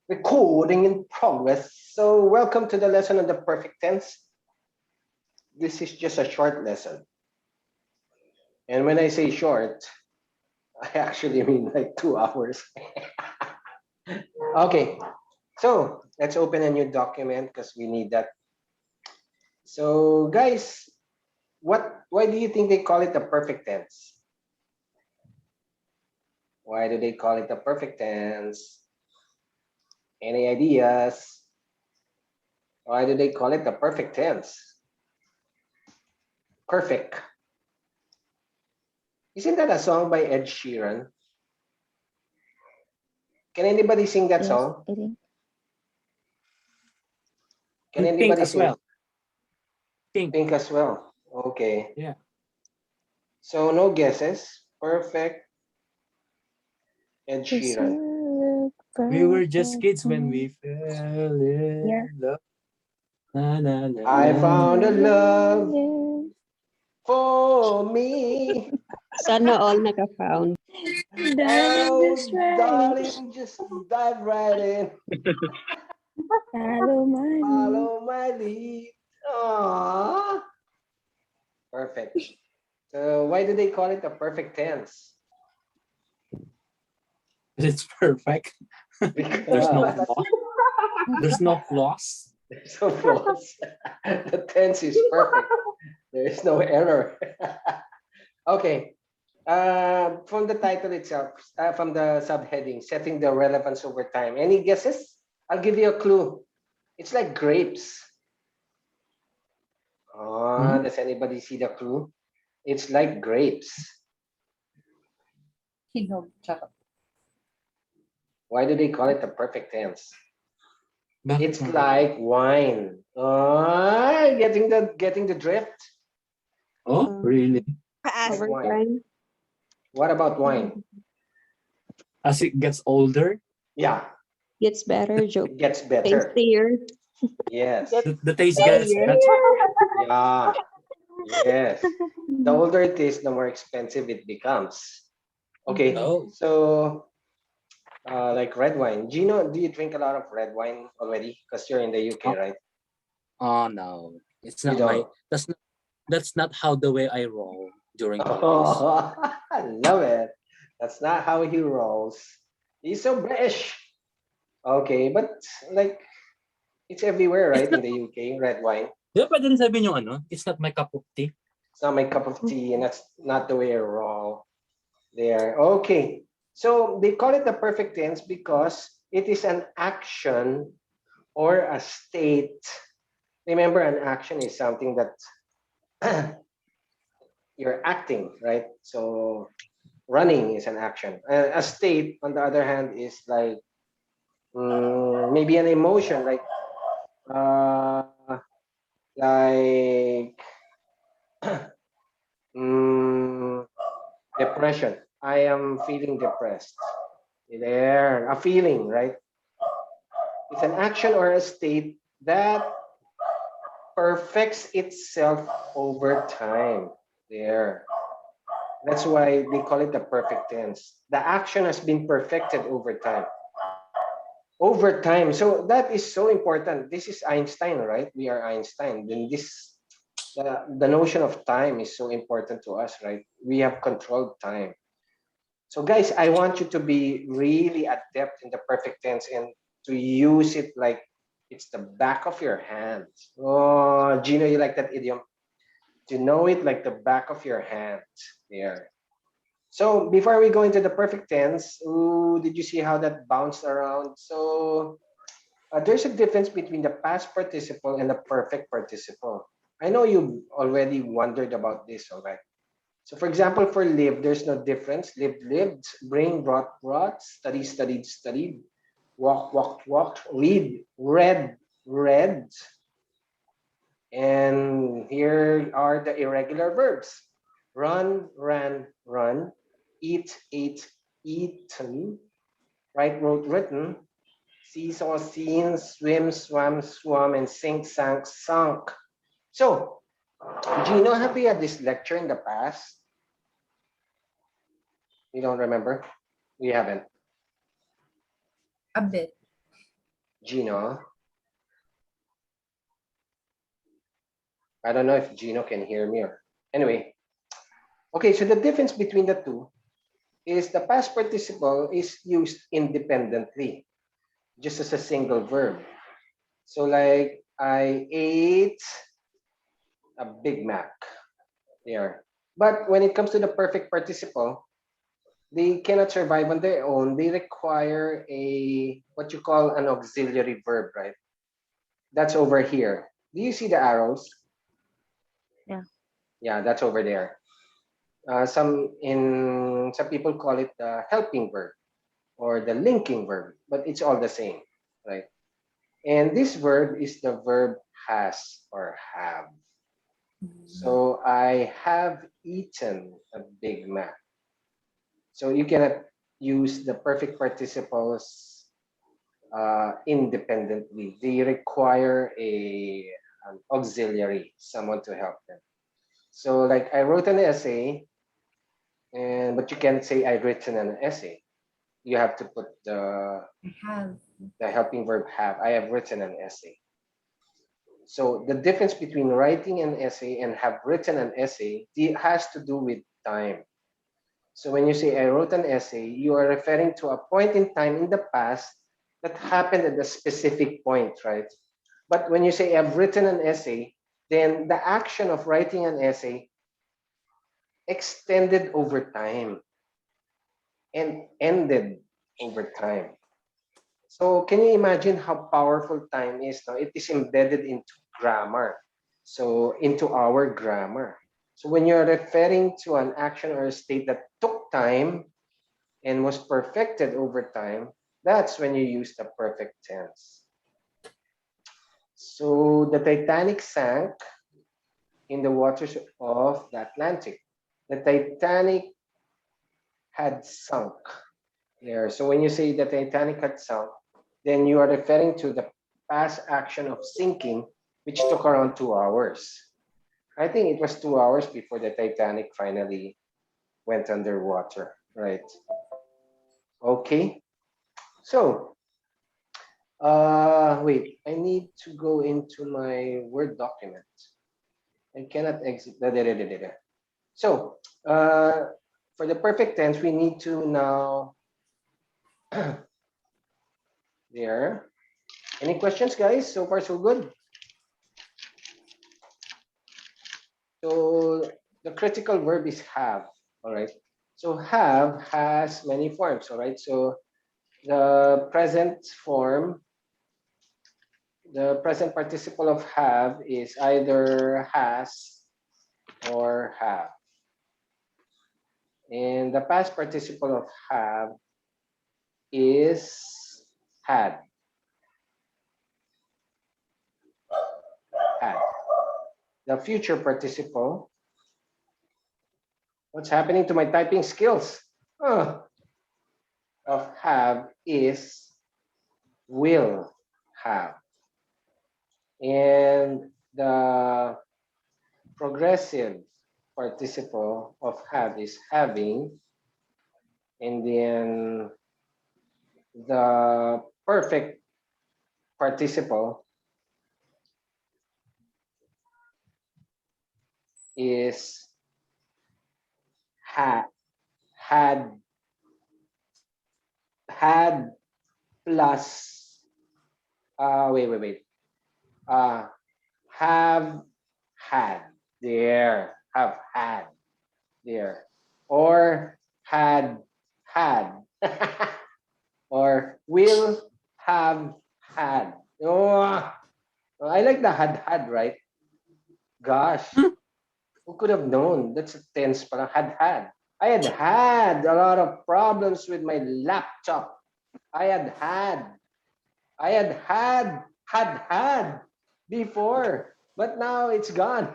Recording in progress. So welcome to the lesson on the perfect tense. This is just a short lesson. And when I say short, I actually mean like 2 hours. Okay, so let's open a new document because we need that. So guys, why do you think they call it the perfect tense? Why do they call it the perfect tense? Any ideas? Why do they call it the perfect tense? Perfect. Isn't that a song by Ed Sheeran? Can anybody sing that song? I think. Can Pink anybody as sing? well. Pink. Pink as well. Okay. Yeah. So no guesses. Perfect. Ed Sheeran. We were just kids when we fell in love. Na, na, na, I na. found a love for me. Sana all naka-found. Oh, darling, just dive right in. Follow my lead. Aww. Perfect. So why do they call it a perfect tense? It's perfect. There's no Because flaw. There's no flaws. there's no flaws. The tense is perfect. There is no error. Okay. From the title itself, from the subheading, setting the relevance over time. Any guesses? I'll give you a clue. It's like grapes. Oh, does anybody see the clue? It's like grapes. Why do they call it the perfect tense? It's like wine. Oh, getting the drift. Oh, really? Like Over wine. time. What about wine? As it gets older, Yeah, Gets better, joke. it gets better. Tastier. Yes. the taste gets better. Yeah. Yes. The older it is, the more expensive it becomes. Okay. Oh, So, like red wine. Gino, do you drink a lot of red wine already? Because you're in the UK, Oh. right? oh no. It's You not my don't. that's not how the way I roll during holidays. Oh, I love it. That's not how he rolls. He's so British. Okay, but like it's everywhere, right? In the UK, red wine. Di ba pwede rin sabihin yung ano? It's not my cup of tea. It's not my cup of tea, and that's not the way I roll. There. Okay. So they call it the perfect tense because it is an action or a state. Remember, an action is something that you're acting, right? So running is an action. A state, on the other hand, is like maybe an emotion, uh, like depression. I am feeling depressed. There, a feeling, right? It's an action or a state that perfects itself over time. There. That's why they call it the perfect tense. The action has been perfected over time. Over time. So that is so important. This is Einstein, right? We are Einstein. Then the notion of time is so important to us, right? We have controlled time. So guys, I want you to be really adept in the perfect tense and to use it like it's the back of your hand. Oh, Gino, you like that idiom? To know it like the back of your hand. There. So before we go into the perfect tense, ooh, did you see how that bounced around? So there's a difference between the past participle and the perfect participle. I know you already wondered about this, all right? So for example, for live, there's no difference. Lived, lived, bring, brought, brought, study, studied, studied, walk, walked, walked, read, read, read. And here are the irregular verbs. Run, ran, run, eat, ate, eaten, write, wrote, written, see, saw, seen, swim, swam, swum, and sink, sank, sunk. So, Gino, have we had this lecture in the past? You don't remember? We haven't. A bit. Gino. I don't know if Gino can hear me or anyway. Okay, so the difference between the two is the past participle is used independently, just as a single verb. So like I ate a Big Mac there. But when it comes to the perfect participle, they cannot survive on their own. They require a what you call an auxiliary verb, right? That's over here. Do you see the arrows? Yeah. Yeah, that's over there. Some people call it the helping verb or the linking verb, but it's all the same, right? And this verb is the verb has or have. So I have eaten a Big Mac. So you cannot use the perfect participles independently. They require an auxiliary, someone to help them. So like I wrote an essay, but you can't say I've written an essay. You have to put I have. the helping verb have. I have written an essay. So the difference between writing an essay and have written an essay has to do with time. So when you say I wrote an essay, you are referring to a point in time in the past that happened at a specific point, right? But when you say I've written an essay, then the action of writing an essay extended over time and ended over time. So can you imagine how powerful time is now? It is embedded into grammar. So into our grammar. So when you're referring to an action or a state that took time and was perfected over time, that's when you use the perfect tense. So the Titanic sank in the waters of the Atlantic. The Titanic had sunk there. So when you say the Titanic had sunk, then you are referring to the past action of sinking, which took around 2 hours. I think it was 2 hours before the Titanic finally went underwater, right? Okay. So, wait, I need to go into my Word document. I cannot exit. So, for the perfect tense, we need to now there. Any questions, guys? So far, so good. So the critical verb is have. All right. So have has many forms. All right. So the present form, the present participle of have is either has or have. And the past participle of have is had. Had. The future participle, what's happening to my typing skills? Of have is will have. And the progressive participle of have is having. And then the perfect participle is had, had, had plus, wait. Have had, there, have had, there, or had, or will have had. Oh, I like the had, right? Gosh, who could have known? That's a tense, parang had. I had a lot of problems with my laptop. I had before, but now it's gone.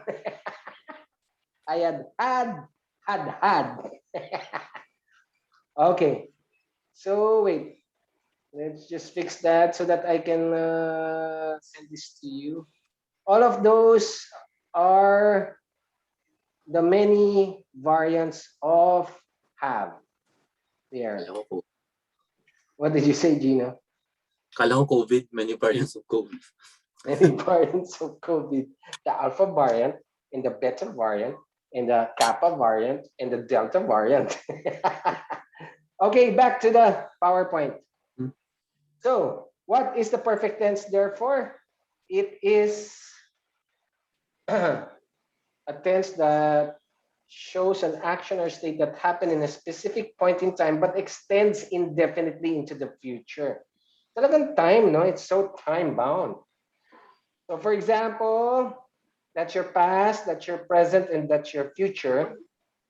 I had. Okay, so wait, let's just fix that so that I can send this to you. All of those are the many variants of have. There. Hello. What did you say, Gino? Kala ko COVID, many variants of COVID. Many variants of COVID. The Alpha variant, and the Beta variant, and the Kappa variant, and the Delta variant. Okay, back to the PowerPoint. Hmm. So, what is the perfect tense, therefore? It is a tense that shows an action or state that happened in a specific point in time but extends indefinitely into the future. Talagang time, no? It's so time bound. So for example, that's your past, that's your present, and that's your future.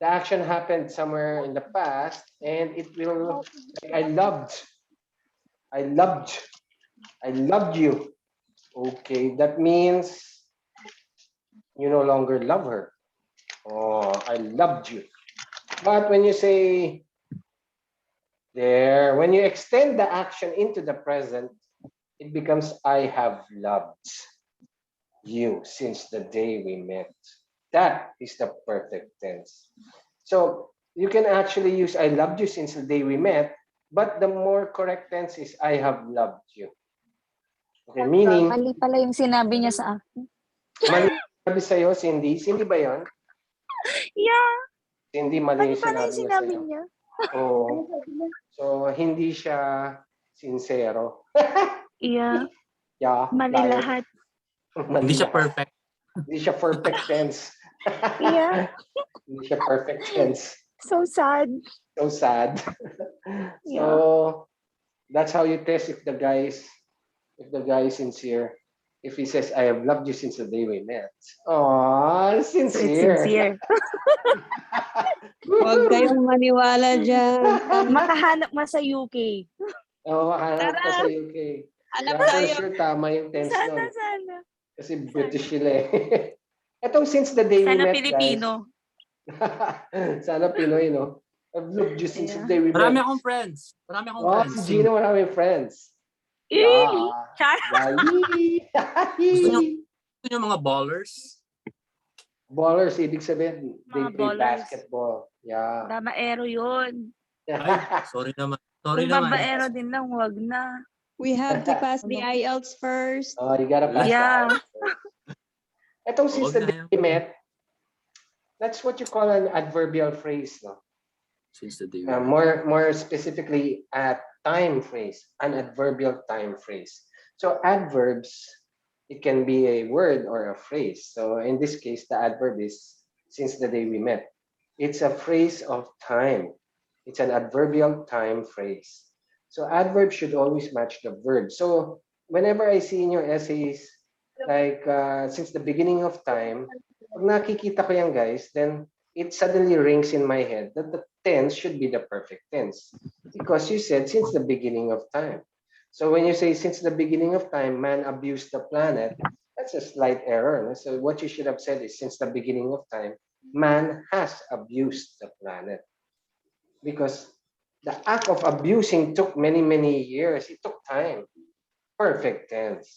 The action happened somewhere in the past, and it will, like, I loved, I loved you. Okay, that means you no longer love her. Oh, I loved you. But when you say there, when you extend the action into the present, it becomes I have loved you since the day we met. That is the perfect tense. So you can actually use I loved you since the day we met, but the more correct tense is I have loved you. Okay, meaning, Mali pala yung sinabi niya sa akin. mali sabi sa'yo, Cindy. Cindy ba yun? Yeah. Cindy, mali Mali yung pala sinabi yung niya sinabi sa'yo. niya. Oo. So, hindi siya sincero. Yeah. Yeah, Mali liar. lahat. Mali Hindi siya lahat. perfect. Hindi siya perfect tense. Yeah. Hindi siya perfect tense. So sad. So sad. So, that's how you test if the guy is sincere. If he says, I have loved you since the day we met. Aww, So it's sincere. sincere. Huwag kayong maniwala dyan. Makahanap mo sa UK. Oo, hanap ka sa Tara! UK. Hanap Yeah, for tayo. sure, tama yung tense Sana, nun. sana. Kasi British sila eh. Etong since the day we Sana met, Pilipino. guys. Sana Pinoy, no? I've loved you since the Yeah. day we Marami met. akong friends. Marami akong Oh, friends. si Gino, maraming friends. Really? Char. Yali. Gusto niyo mga ballers? Ballers, ibig sabihin, they Mga play ballers. basketball. Yeah. Babaero yun. Ay, sorry naman. Sorry Kung naman. babaero din lang, wag na. We have to pass the IELTS first. Oh, you gotta pass Yeah. the IELTS first. Etong since Huwag the na day yan. we met, that's what you call an adverbial phrase, no? Since the day we met. More specifically, a time phrase, an adverbial time phrase. So adverbs, it can be a word or a phrase. So in this case, the adverb is since the day we met. It's a phrase of time. It's an adverbial time phrase. So adverb should always match the verb. So whenever I see in your essays, like since the beginning of time, pag nakikita ko yan, guys, then it suddenly rings in my head that the tense should be the perfect tense because you said since the beginning of time. So when you say since the beginning of time, man abused the planet, that's a slight error. So what you should have said is since the beginning of time, man has abused the planet because the act of abusing took many, many years. It took time. Perfect tense.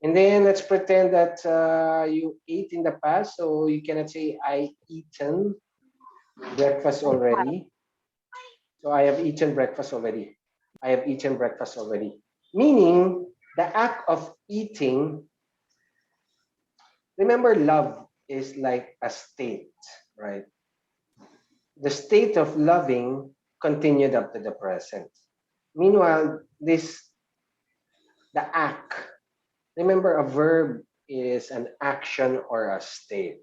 And then let's pretend that you ate in the past, so you cannot say I eaten breakfast already. So I have eaten breakfast already. I have eaten breakfast already. Meaning the act of eating, remember love is like a state, right? The state of loving continued up to the present. Meanwhile, the act, remember a verb is an action or a state.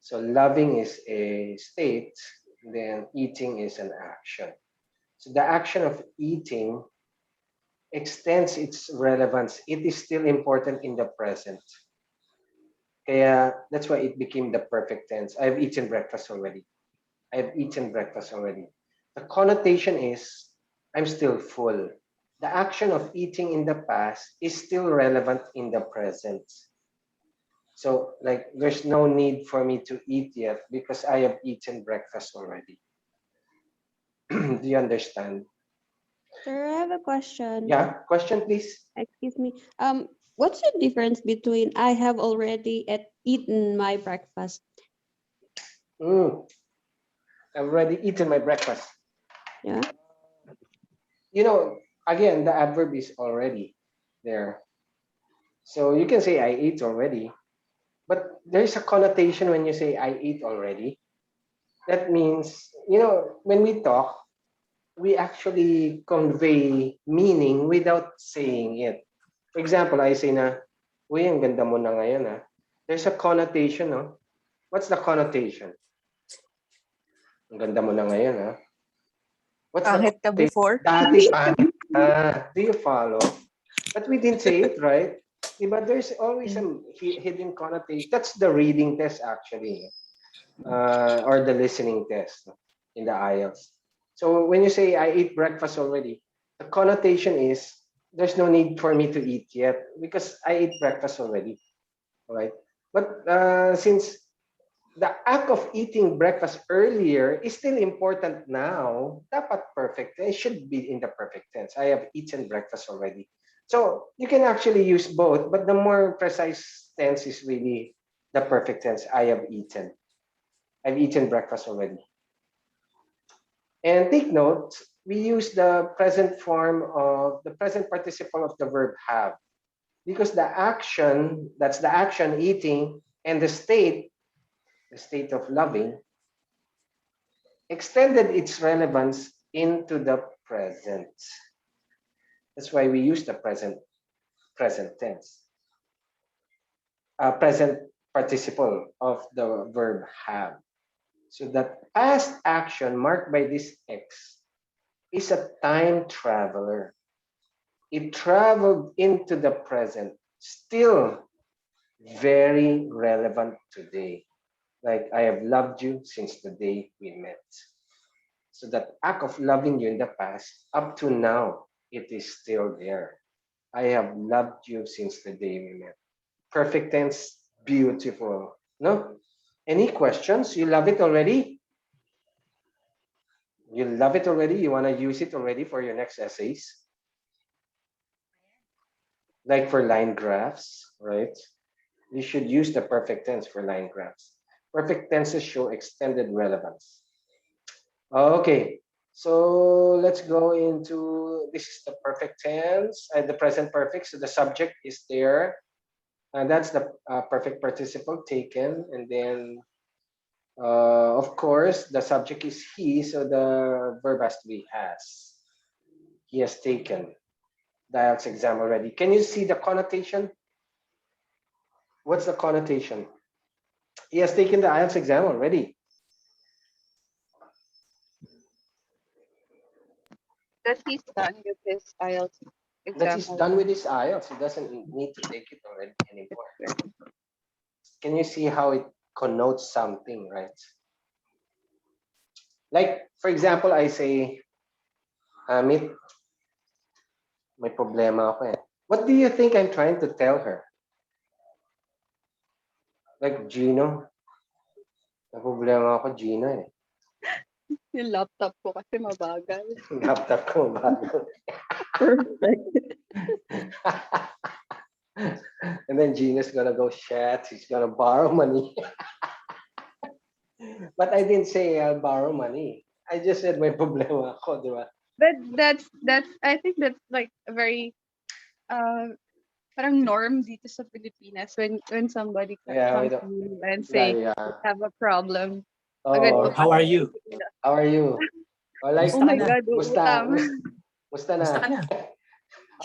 So loving is a state, then eating is an action. So the action of eating extends its relevance. It is still important in the present. Kaya that's why it became the perfect tense. I've eaten breakfast already. I've eaten breakfast already. The connotation is I'm still full. The action of eating in the past is still relevant in the present. So like there's no need for me to eat yet because I have eaten breakfast already. Do you understand? Sir, I have a question. Yeah, question please. Excuse me. What's the difference between I have already eaten my breakfast? I've already eaten my breakfast. Yeah. You know, again, the adverb is already there. So you can say I ate already, but there's a connotation when you say I ate already. That means, when we talk, we actually convey meaning without saying it. For example, I say na, uy, ang ganda mo na ngayon, ah. There's a connotation, no? What's the connotation? Ang ganda mo na ngayon, ah. What's the Pangit ka connotation? before? Dati pangit ka. Do you follow? But we didn't say it, right? But there's always some hidden connotation. That's the reading test, actually, or the listening test in the IELTS. So when you say I ate breakfast already, the connotation is there's no need for me to eat yet because I ate breakfast already, right? But since the act of eating breakfast earlier is still important now, dapat perfect. It should be in the perfect tense. I have eaten breakfast already. So you can actually use both, but the more precise tense is really the perfect tense. I have eaten. I've eaten breakfast already. And take note, we use the present form of the present participle of the verb have, because the action, that's the action eating, and the state of loving, extended its relevance into the present. That's why we use the present tense, present participle of the verb have. So that past action marked by this X is a time traveler. It traveled into the present, still very relevant today. Like, I have loved you since the day we met. So that act of loving you in the past, up to now, it is still there. I have loved you since the day we met. Perfect tense, beautiful. No? Any questions? You love it already? You love it already? You want to use it already for your next essays? Like for line graphs, right? You should use the perfect tense for line graphs. Perfect tenses show extended relevance. Okay, so let's go into, this is the perfect tense and the present perfect. So the subject is there, and that's the perfect participle taken. And then, of course, the subject is he, so the verb has to be has. He has taken the IELTS exam already. Can you see the connotation? What's the connotation? He has taken the IELTS exam already. That he's done with his IELTS exam. That he's done with his IELTS. He doesn't need to take it already anymore. Can you see how it connotes something, right? Like, for example, I say, Amit, may problema ako eh. What do you think I'm trying to tell her? Like, Gino, may problema ako, Gino eh. Yung laptop ko kasi mabagal. Laptop ko, bago. Perfect. And then Gino's gonna go, shit, he's gonna borrow money. But I didn't say I'll borrow money. I just said may problema ako, di ba? But that's I think that's like a very parang norm dito sa Pilipinas when somebody Yeah, comes to you and say yeah. have a problem. Oh, How are you? how are you? Or like, Oh my Musta ka na? God, musta, utang. musta na? Musta ka na?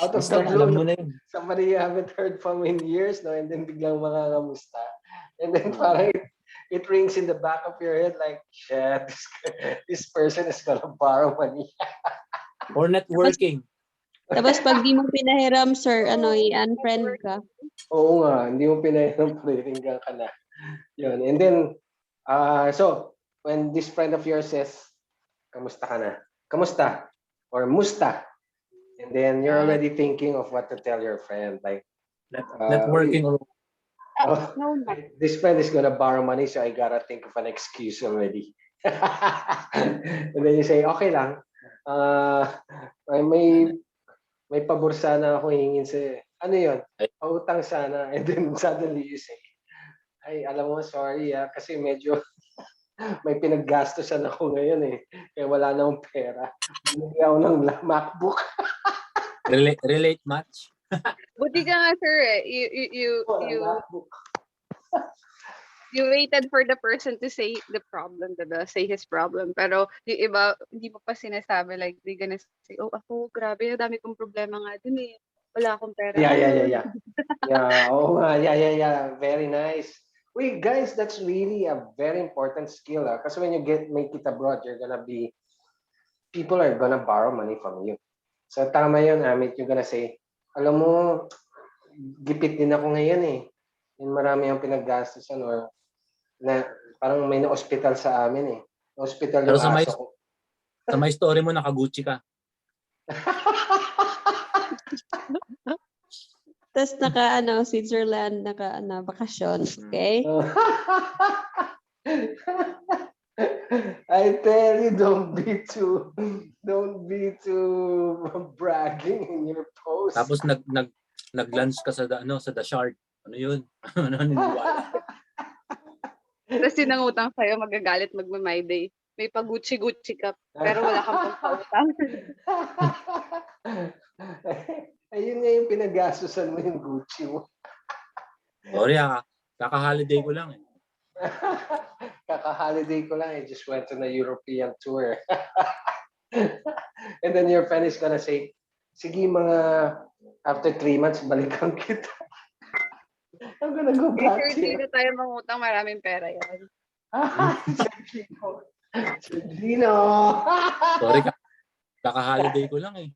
Out of Musta the na? Alam blue, mo na yun. somebody you haven't heard from in years, no? And then biglang mangangamusta. And then parang it rings in the back of your head like, shit, this person is gonna borrow money. Or not working. Tapos pag di mo pinahiram, sir, i-unfriend ka. Oo nga, hindi mo pinayang paniringgan ka na. Yun. And then, so, when this friend of yours says, kamusta ka na? Kamusta? Or musta? And then you're already thinking of what to tell your friend. Like, Not working. Or oh, No, no. this friend is gonna borrow money, so I gotta think of an excuse already. And then you say, okay lang. May pabor sana ako hingin sa, ano yun? Pautang sana. And then suddenly you say, ay, alam mo, sorry kasi medyo may pinaggastosan ako ngayon eh. Kaya wala na akong pera. Binigyan ako ng MacBook. Relate much? Buti ka nga, sir, eh. You waited for the person to say the problem, diba? Say his problem. Pero yung iba, hindi mo pa sinasabi. Like, they gonna say, oh, ako, grabe, ang dami kong problema nga dun eh. Wala akong pera. Yeah. Yeah, oh, yeah. Very nice. Wait, guys, that's really a very important skill. Because when you make it abroad, people are gonna borrow money from you. So tama yun, Amit, you're gonna say, alam mo, gipit din ako ngayon eh. Yung marami ang pinaggastusan or na parang may na-hospital sa amin eh. Hospital Pero yung aso ko. sa my story mo, naka-Gucci ka. Tapos Switzerland, bakasyon. Okay? I tell you, don't be too bragging in your post. Tapos nag-lunch ka sa The Shard. Ano yun? Ano niniwala? Tapos sinangutang sa'yo, magagalit magma-my day. May pag-Gucci ka, pero wala kang pagpautang. Ayun nga yung pinaggastusan mo yung Gucci mo. Sorry kaka-holiday ko lang eh. Kaka-holiday ko lang. I just went on a European tour. And then your friend is gonna say, sige after 3 months, balikan kita. I'm gonna go back Sir, to you. hindi na tayo mangutang, maraming pera yan. Sergino. Sorry kaka-holiday ko lang eh.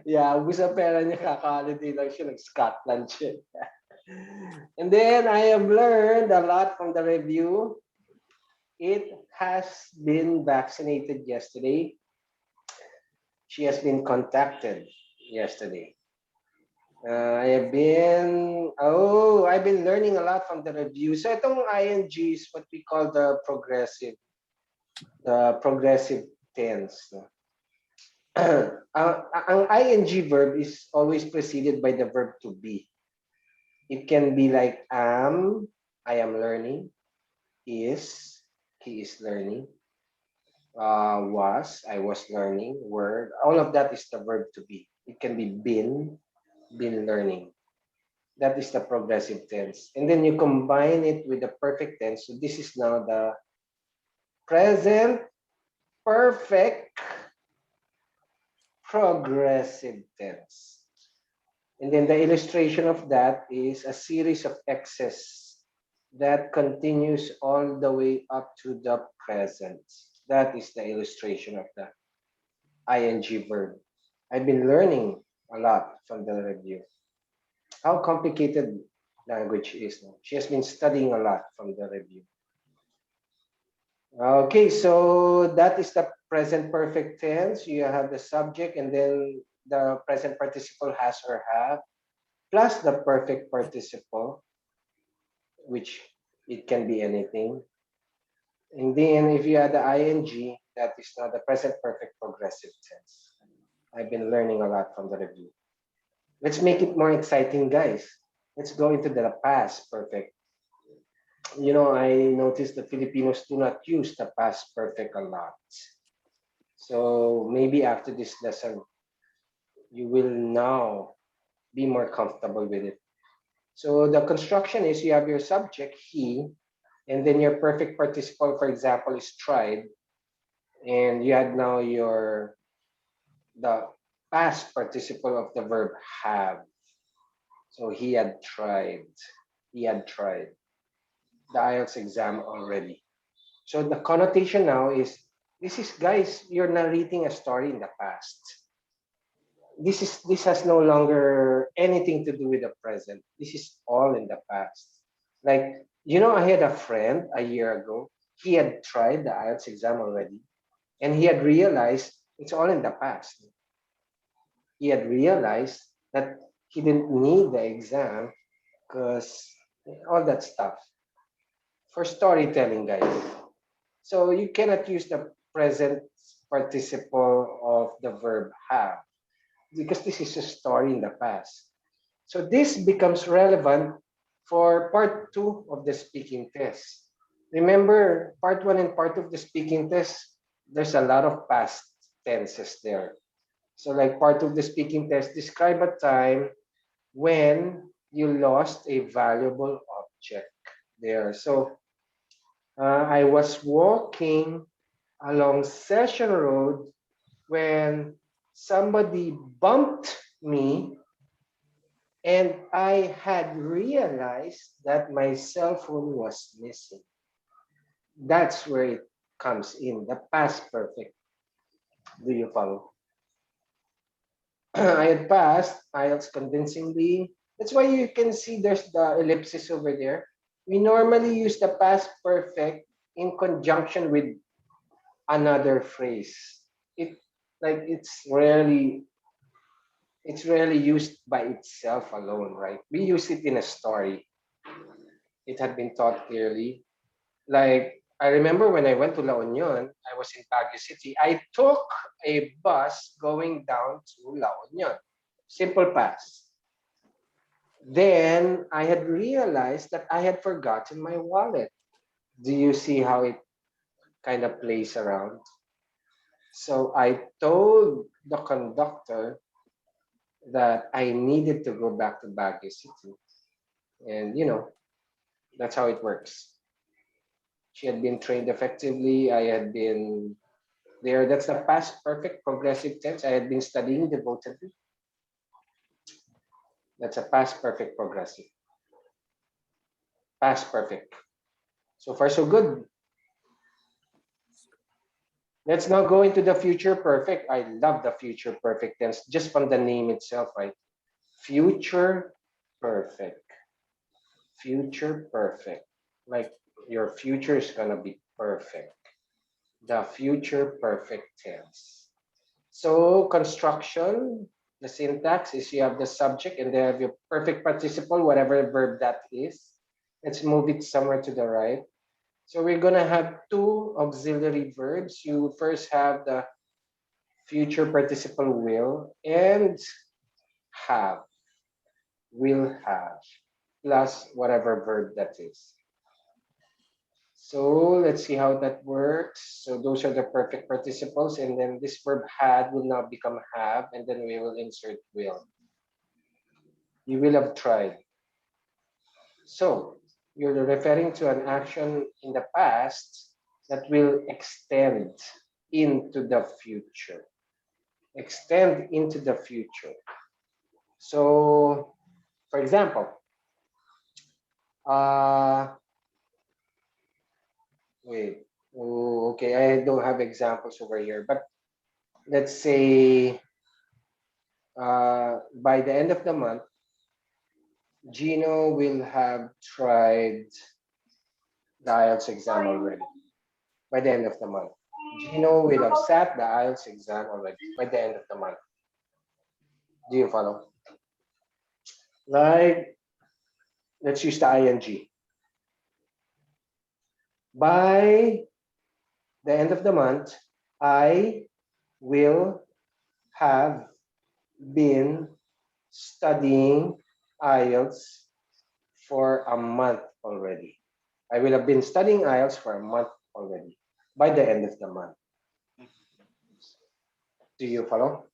Yeah, ubus ang pera niya, kaka-holiday lang siya, nag-Scotland siya. And then I have learned a lot from the review. It has been vaccinated yesterday. She has been contacted yesterday. I've been learning a lot from the review. So itong ing is what we call the progressive tense. Ang ing verb is always preceded by the verb to be. It can be like am, I am learning, is, he is learning, was, I was learning, were, all of that is the verb to be. It can be been learning. That is the progressive tense. And then you combine it with the perfect tense. So this is now the present perfect progressive tense. And then the illustration of that is a series of X's that continues all the way up to the present. That is the illustration of the ing verb. I've been learning a lot from the review. How complicated language is. She has been studying a lot from the review. Okay, so that is the present perfect tense. You have the subject and then the present participle has or have, plus the perfect participle, which it can be anything. And then if you add the ing, that is now the present perfect progressive tense. I've been learning a lot from the review. Let's make it more exciting, guys. Let's go into the past perfect. I noticed the Filipinos do not use the past perfect a lot. So maybe after this lesson, you will now be more comfortable with it. So the construction is you have your subject, he, and then your perfect participle, for example, is tried. And you had now the past participle of the verb have. So he had tried. He had tried the IELTS exam already. So the connotation now is, guys, you're narrating a story in the past. This has no longer anything to do with the present. This is all in the past. Like, I had a friend a year ago. He had tried the IELTS exam already. And he had realized it's all in the past. He had realized that he didn't need the exam because all that stuff. For storytelling, guys. So you cannot use the present participle of the verb have because this is a story in the past. So this becomes relevant for part 2 of the speaking test. Remember, part 1 and part 2 of the speaking test, there's a lot of past tenses there. So like part of the speaking test, describe a time when you lost a valuable object there. So I was walking along Session Road when somebody bumped me and I had realized that my cell phone was missing. That's where it comes in, the past perfect. Do you follow? I had passed IELTS convincingly. That's why you can see there's the ellipsis over there. We normally use the past perfect in conjunction with another phrase. It like it's rarely used by itself alone, right? We use it in a story. It had been taught clearly. Like I remember when I went to La Union, I was in Baguio City. I took a bus going down to La Union. Simple pass. Then I had realized that I had forgotten my wallet. Do you see how it kind of plays around? So I told the conductor that I needed to go back to Baguio City. And that's how it works. She had been trained effectively. I had been there. That's the past perfect progressive tense. I had been studying devotedly. That's a past perfect progressive. Past perfect. So far, so good. Let's now go into the future perfect. I love the future perfect tense just from the name itself, right? Future perfect. Future perfect. Like your future is going to be perfect. The future perfect tense. So construction, the syntax is you have the subject and then have your perfect participle, whatever verb that is. Let's move it somewhere to the right. So we're gonna have two auxiliary verbs. You first have the future participle will and have, will have, plus whatever verb that is. So let's see how that works. So those are the perfect participles, and then this verb had will now become have, and then we will insert will. You will have tried. So you're referring to an action in the past that will extend into the future. Extend into the future. So, for example, wait, oh, okay, I don't have examples over here, but let's say by the end of the month, Gino will have tried the IELTS exam already by the end of the month. Gino will have sat the IELTS exam already by the end of the month. Do you follow? Like, let's use the ing. By the end of the month, I will have been studying IELTS for a month already. I will have been studying IELTS for a month already by the end of the month. Do you follow?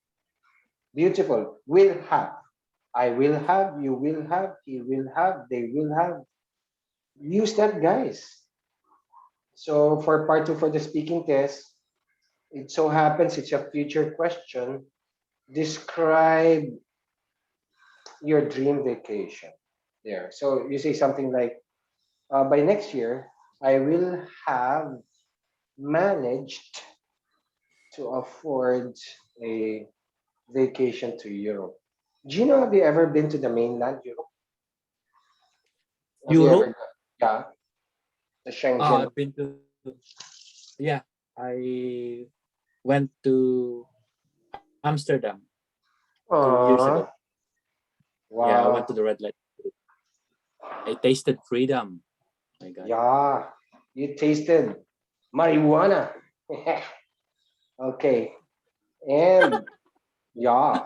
Beautiful. Will have. I will have, you will have, he will have, they will have. Use that, guys. So for part two for the speaking test, it so happens it's a future question. Describe your dream vacation there. So you say something like, by next year, I will have managed to afford a vacation to Europe. Gino, have you ever been to the mainland Europe? Have you Europe? ever? Yeah, the Schengen. I've been to, yeah, I went to Amsterdam 2 years ago. Wow. Yeah, I went to the red light. I tasted freedom. My God. Yeah, you tasted marijuana. Okay, and yeah,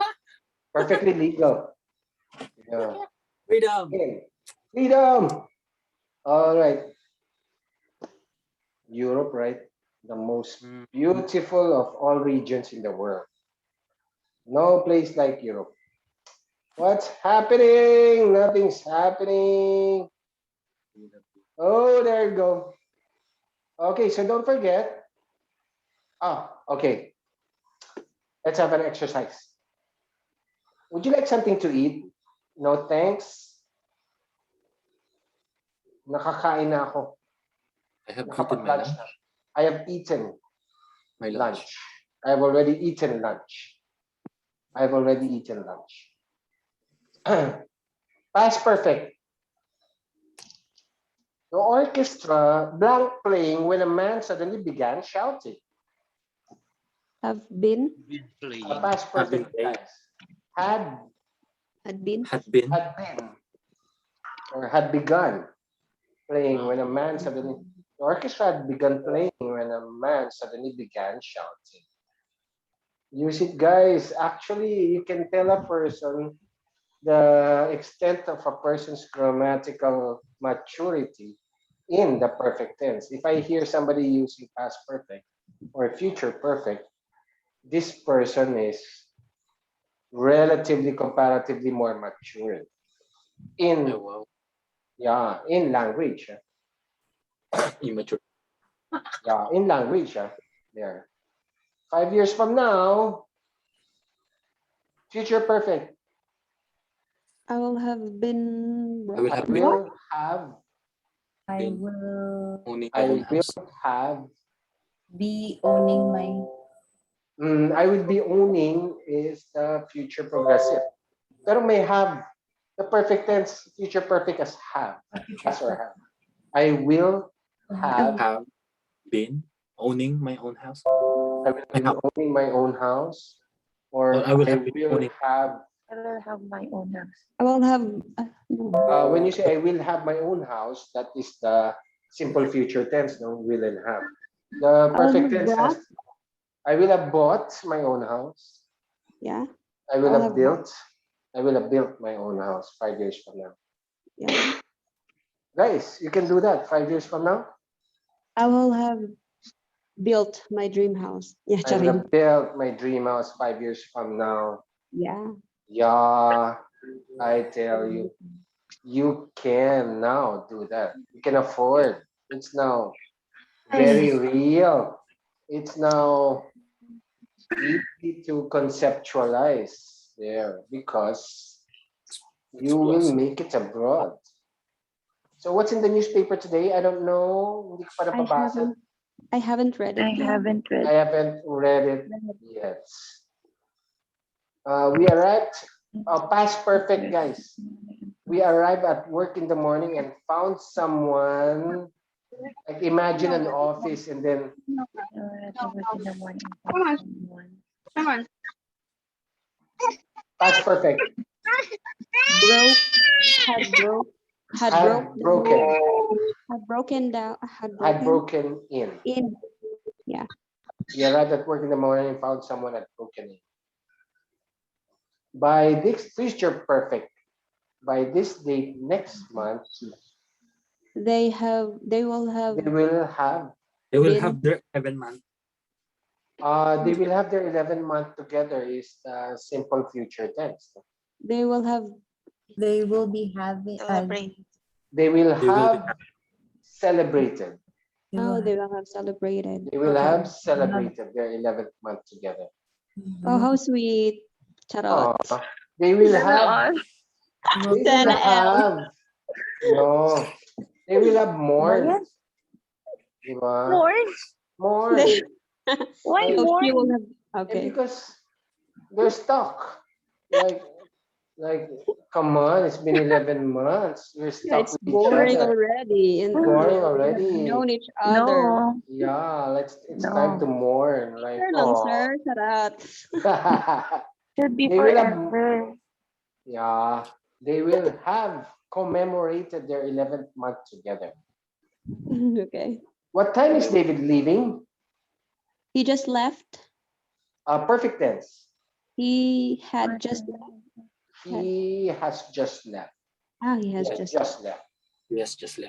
perfectly legal. Yeah. Freedom. Okay. Freedom. All right. Europe, right? the most beautiful of all regions in the world. No place like Europe. What's happening? Nothing's happening. Oh, there you go. Okay, so don't forget. Okay. Let's have an exercise. Would you like something to eat? No, thanks. Nakakain na ako. I have eaten my Nakapag-lunch lunch. na. I have eaten My lunch. I have already eaten lunch. I have already eaten lunch. Past perfect. The orchestra blank playing when a man suddenly began shouting. Have been, Past perfect, Having guys. Had been. Had been. Or had begun playing when a man suddenly. The orchestra had begun playing when a man suddenly began shouting. Use it, guys. Actually, you can tell a person the extent of a person's grammatical maturity in the perfect tense. If I hear somebody using past perfect or future perfect, this person is relatively, comparatively more mature in Oh, in language. wow. Immature. Yeah, in language. There. 5 years from now, future perfect. I will have been. I will I have been will have. I Been will owning my I own will house. have. be owning my I will be owning is the future progressive. Pero may have. The perfect tense, future perfect as have. As or have. I will have. Have been owning my own house. I will I be have. owning my own house. Or Or I will I have been will owning. have. I will have my own house. I will have. No. When you say I will have my own house, that is the simple future tense, no? Will and have. The I will perfect have tense has brought. I will have bought my own house. Yeah. I will I'll have have built. I will have built my own house 5 years from now. Yeah. Guys, you can do that 5 years from now. I will have built my dream house. Yeah, I will charing. have built my dream house 5 years from now. Yeah. Yeah, I tell you, you can now do that. You can afford. It's now very real. It's now easy to conceptualize there because you will make it abroad. So what's in the newspaper today? I don't know. Hindi ko pa napabasa. I haven't read it I yet. haven't read. I haven't read it yet. We arrived, past perfect, guys. We arrived at work in the morning and found someone. Like imagine an office and then In the morning. Come on. Come on. past perfect. Broke. Had broke. Had Had broke. broken. Had broken down. Had broken in. In. We arrived at work in the morning and found someone had broken in. By this future perfect, by this date next month, They have. They will have. they will have They will Been. have their 7 month. they will have their 11-month together is simple future tense. They will have. They will be having. They will They will be have celebrated. Oh, they will have celebrated. They will Okay. have celebrated their 11th month together. Oh, how sweet. Charot. They will have. They will Sana have. No. They will have mourned. Diba? More? Mourned. Why Like, So more? she will have. And Okay. because they're stuck. Like, come on, it's been 11 months. We're Yeah, stuck it's with each boring other. already. And Boring we have already. known each other. No. Yeah, it's time to mourn. Like, Sure lang, sir. Charot. Should be They will have- forever. yeah, they will have commemorated their 11th month together. Okay. What time is David leaving? He just left. Perfect tense. He had just left. He has just left. He has just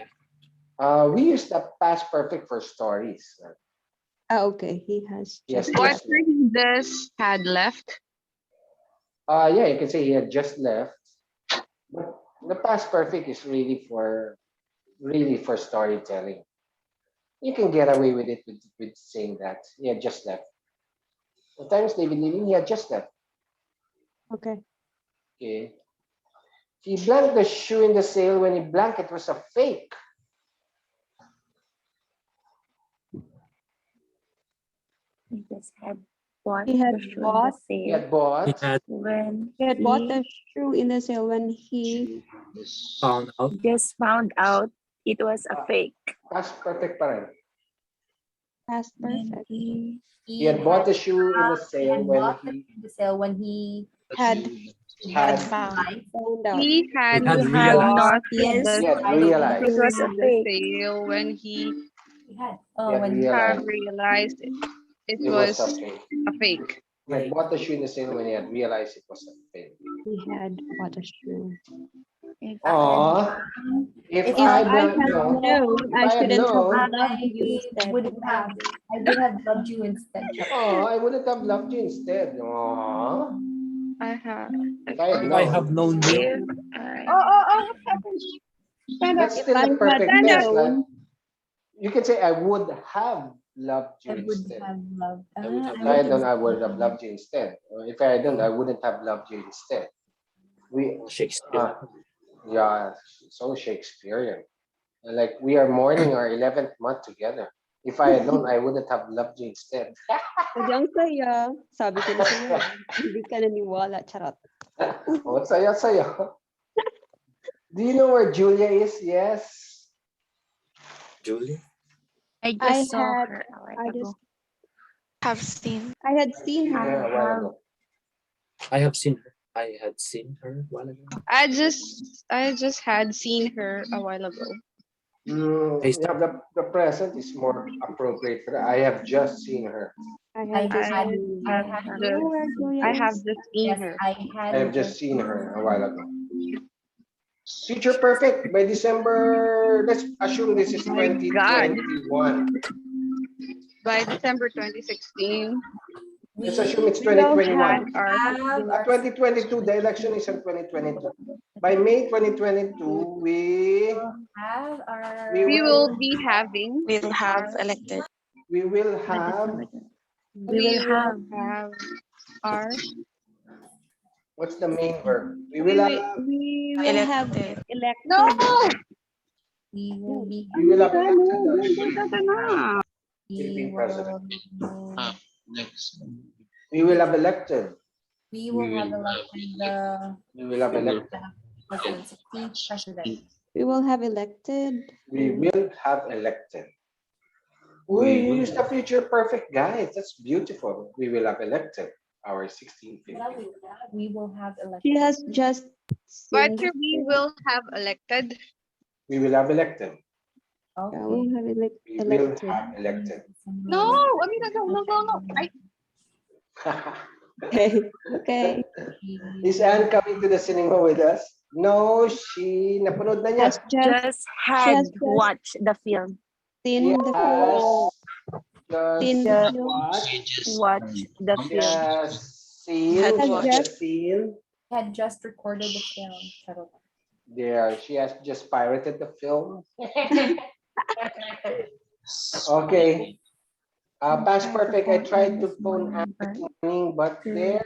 Okay, he has Yes, just yes. left. After he just had left. Yeah, you can say he had just left. But the past perfect is really for storytelling. You can get away with it with saying that he had just left. Sometimes they believe he had just left. Okay. Okay. He blanked the shoe in the sale when he blanked it was a fake. He just had bought He had the shoe in the bought He sale had bought. He had when He had bought the he shoe in the sale when he found out. just found out it was a fake. Past perfect pa rin. past When perfect He had bought the shoe in the sale when he the sale when he had had found found out. He had He had he had realized. bought noticed he had the realized. it was a in the fake. sale when he He He had when have realized realized it it was was a fake. a fake. He had bought the shoe in the sale when he had realized it was a fake. He had bought a shoe. if Aw, if If I I don't had know, known, if I I had shouldn't have known, loved you instead. I would have loved you instead. oh, I wouldn't have loved you instead. Aw, I have. if I had If I have known. known you, If oh, what happened? Stand up. That's If still I the had perfect tense. Like, known, you can say, I would have loved you I would instead. have loved. I would have If I had done, I would have loved you instead. Or if I had done, I wouldn't have loved you instead. We, Shakespeare. yeah, so Shakespearean. Like we are mourning our 11th month together. If I had known, I wouldn't have loved you instead. sadyang saya. Sabi ko na sa'yo, hindi ka naniwala. Charot. Oh, saya. Do you know where Julia is? Yes. Julie. I I just saw had, her a while I ago. just, Have seen. I had seen Yeah, her. a while ago. I have seen her. I had seen her a while ago. I just had seen her a while ago. Yeah, the present is more appropriate for that. I have just seen her. I had just I seen had her. just- You know where Julia I is? have just seen Yes, her. I I have had just seen her a while ago. Future perfect by December. Let's assume this is Oh my God. 2021. By December 2016, Let's assume it's we all had 2021. our 2022, the election is in 2022. By May 2022, we have our we will be having Will have elected. we will have our what's the main verb? We will have we will have Elected. elected. no. we will be we will have elected we Philippine president. will We will have elected. we will have elected the We will have elected. president, 16th president. We will have elected. We will have elected. We use the future perfect, guys. That's beautiful. We will have elected our 16th Philippine. We will have elected. She has just But seen. we will have elected. We will have elected. Yeah, we'll have We will elected. have elected. No, I mean no. Okay. Okay. Is Anne coming to the cinema with us? No, she napanood na niya. Has just had has just watched the film. seen the Yes. seen Just the film. Watch the film. yes. Seen. Had She has watched. just seen. Had just recorded the film. There, she has just pirated the film. Okay. Past perfect. I tried to phone Anne this morning, but there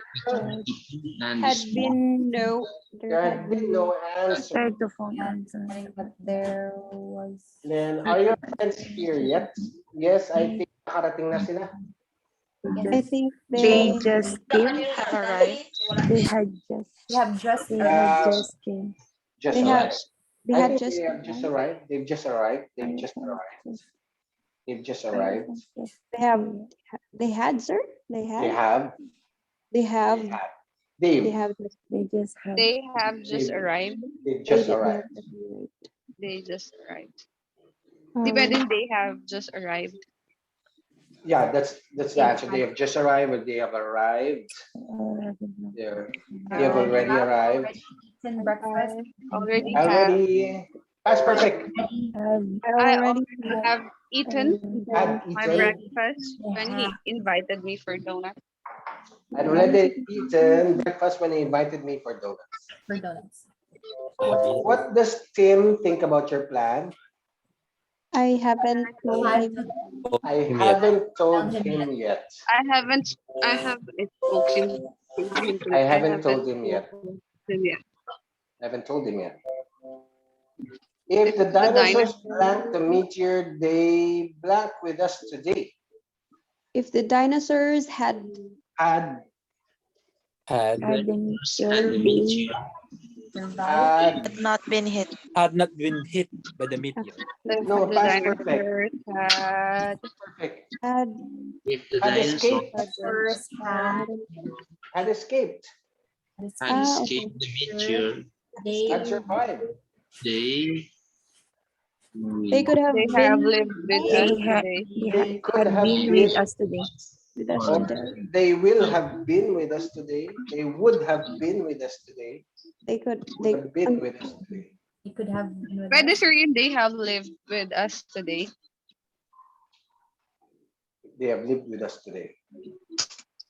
Had been no. there had been no answer. Tried to phone answer, but there was. Then, are your friends here yet? Yes, I think nakarating na sila. I think They they just came. Have arrived. They had just. They have just. They Uh, had just came. Just They have- arrived. they I had think just they have just arrived. They've just arrived. They've just arrived. They've just arrived. they have they had, sir. They They had have. they have They have. they They've. have just They just had. They have just They've- arrived. They've they just did not arrived. arrive. They just arrived. Um, Depending, they have just arrived. Yeah, that's the answer. They have just arrived or they have arrived. They have already arrived. Eaten breakfast. Already Already. Past perfect. I I already already have eaten Had my eaten. breakfast when he invited me for donuts. I'd already eaten breakfast when he invited me for donuts. For donuts. What does Tim think about your plan? I haven't told Had him. I Him yet. haven't told him yet. I haven't spoken to him. I haven't told him yet. spoken to him yet. I haven't told him yet. If the The dinosaurs dinosaur. blank the meteor, they blank with us today. If the dinosaurs had Had Had been Survived. had Had not been hit. had not been hit by the meteor. no The past perfect. dinosaurs had Perfect. had If the Had dinosaurs escaped. first Had escaped. had okay. escaped the meteor, Had survived. they They could have they been have lived with us today. They could have been been with us today. with us or today. they will have been with us today. They would have been with us today. They could Would have been with us today. You could have been with Pwede us. sir yun, they have lived with us today. They have lived with us today.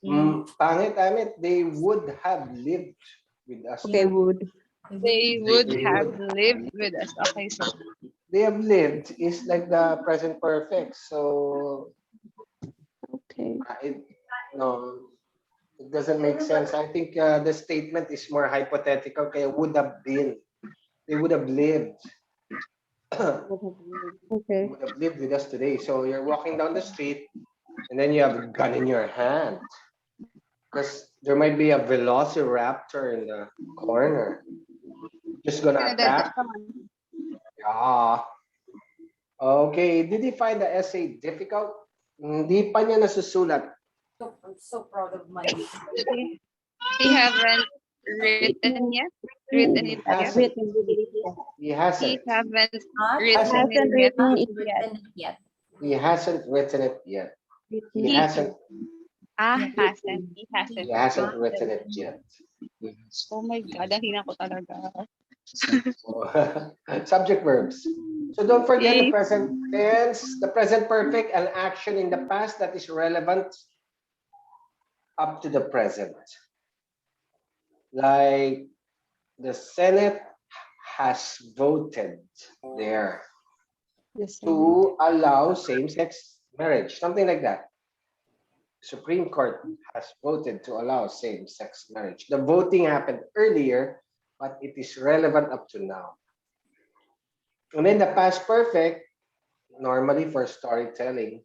Mm. Pangit, amit, they would have lived with us. okay, would. They would They have would. lived with us. Okay, so They have lived is like the present perfect. So Okay. no, it doesn't make sense. I think the statement is more hypothetical. Kaya would have been. They would have lived. Okay. Would have lived with us today. So you're walking down the street and then you have a gun in your hand. Because there might be a velociraptor in the corner. Just gonna attack. Yeah. Okay. Did you find the essay difficult? Hindi pa niya nasusulat. I'm so proud of my he haven't written yet. Written it yet. Written. He He hasn't. haven't Not written Hasn't it yet. written it yet. written it yet. He hasn't written it yet. He He- hasn't. Hasn't. He He hasn't. hasn't written it yet. Oh my God, ang hina ko talaga. Subject verbs. So don't forget the Yes. present tense, the present perfect, and action in the past that is relevant up to the present. Like the Senate has voted there Yes. to allow same-sex marriage, something like that. Supreme Court has voted to allow same-sex marriage. The voting happened earlier, but it is relevant up to now. And then the past perfect, normally for storytelling,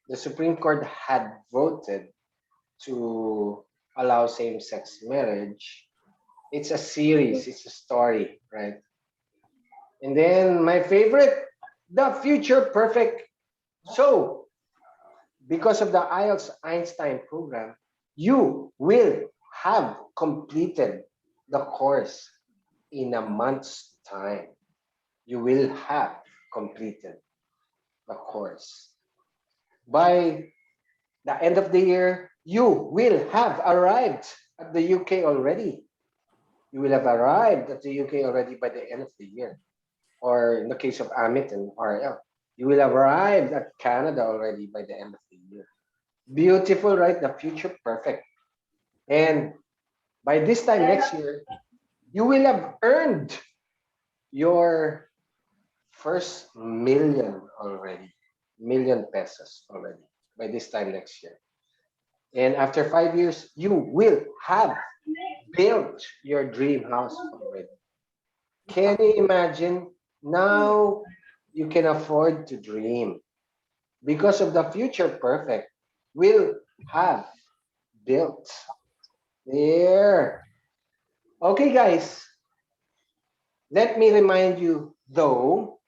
the Supreme Court had voted to allow same-sex marriage. It's a series, it's a story, right? And then my favorite, the future perfect. So, because of the IELTS Einstein program, you will have completed the course in a month's time. You will have completed the course. By the end of the year, you will have arrived at the UK already. You will have arrived at the UK already by the end of the year. Or in the case of Amit and RL, you will have arrived at Canada already by the end of the year. Beautiful, right? The future perfect. And by this time next year, you will have earned your first million already, million pesos already by this time next year. And after 5 years, you will have built your dream house already. Can you imagine? Now you can afford to dream because of the future perfect will have built there. Okay, guys, let me remind you though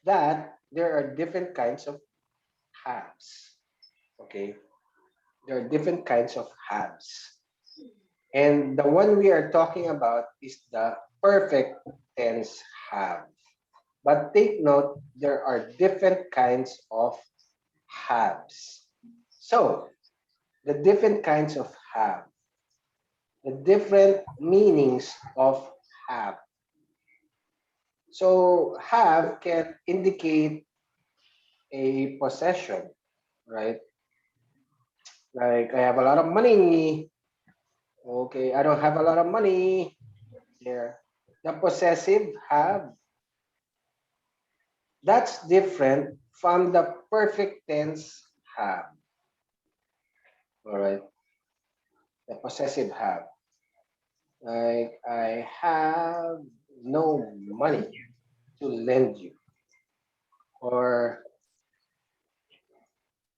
that there are different kinds of haves. Okay, there are different kinds of haves. And the one we are talking about is the perfect tense have. But take note, there are different kinds of haves. So, the different kinds of have, the different meanings of have. So, have can indicate a possession, right? Like I have a lot of money. Okay, I don't have a lot of money. There. The possessive have. That's different from the perfect tense have. All right. The possessive have. Like I have no money to lend you. Or